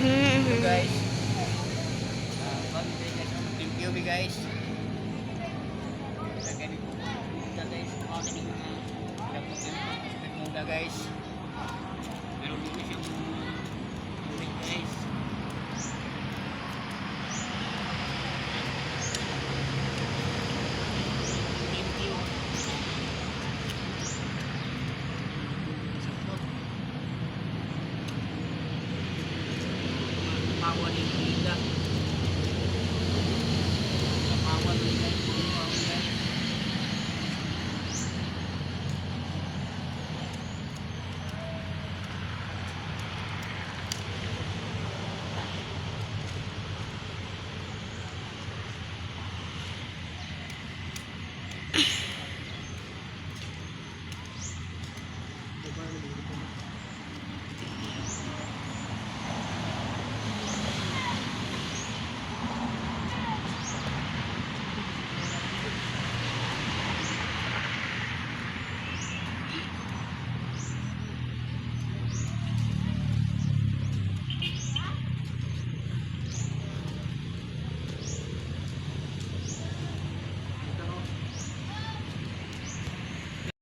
So guys, thank you guys. Ganito muna guys, ating mga muna guys. Pero dito siya ulit guys. Thank you. Power